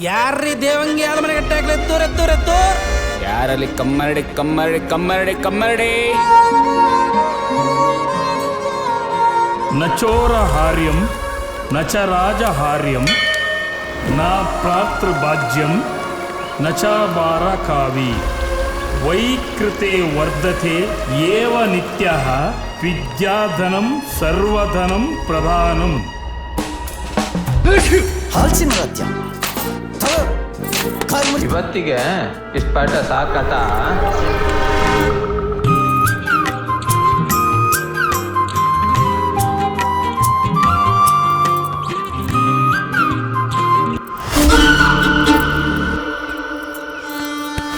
ಯಾರ್ರೀ ದೇವಂಗಿ ಯಾರ ಮನೆ ಗಟ್ಟೆ ಆಗ್ಲಿ ಎತ್ತೂರ್ ಯಾರಲ್ಲಿ ಕಮ್ಮರಡಿ ಕಮ್ಮರಡಿ ಕಮ್ಮರಡಿ ಕಮ್ಮರಡಿ ನ ಚೋರ ಹಾರ್ಯಂ ನ ಚ ರಾಜ ಹಾರ್ಯಂ ನ ಪ್ರಾತೃಭಾಜ್ಯಂ ನ ಚ ಬಾರ ಕಾವಿ ವೈಕೃತೆ ವರ್ಧತೆ ಏವ ನಿತ್ಯಃ ವಿದ್ಯಾಧನಂ ಸರ್ವಧನಂ ಪ್ರಧಾನಂ. ಹಾಲ್ಸಿನ ರಾಜ್ಯ ಇವತ್ತಿಗೆ ಇಷ್ಟು ಪಾಠ ಸಾಕತ.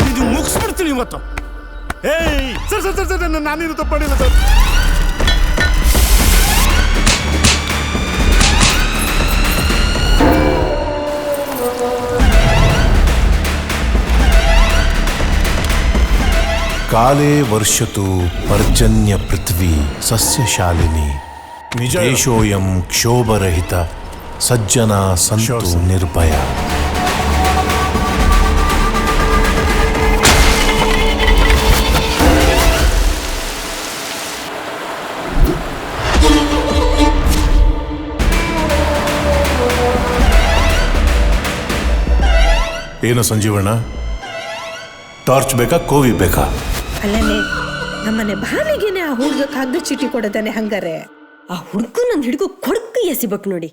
ಇದು ಮುಗಿಸ್ಬಿಡ್ತೀನಿ ಇವತ್ತು. ಏಯ್ ಸರ್ ಸರ್ ಸರ್ ಸರ್ ನಾನೇನು ತಪ್ಪಾಡಿಲ್ಲ ಸರ್. ಕಾಲೇ ವರ್ಷತು ಪರ್ಜನ್ಯ ಪೃಥ್ವಿ ಸಸ್ಯಶಾಲಿನಿ ದೇಶೋಯಂ ಕ್ಷೋಭರಹಿತ ಸಜ್ಜನ ಸಂತು ನಿರ್ಭಯ. ಏನು ಸಂಜೀವಣ್ಣ, ಟಾರ್ಚ್ ಬೇಕಾ ಕೋವಿ ಬೇಕಾ? ಅಲ್ಲೇ ನಮ್ಮನೆ ಬಾವಿಗೆನೆ ಆ ಹುಡುಗ ಕಾಗದ ಚೀಟಿ ಕೊಡದಾನೆ ಹಂಗಾರೆ. ಆ ಹುಡುಗ ನನ್ ಹಿಡ್ಕೊ ಕೊಡ್ಕು ಎಸಿಬೇಕು ನೋಡಿ.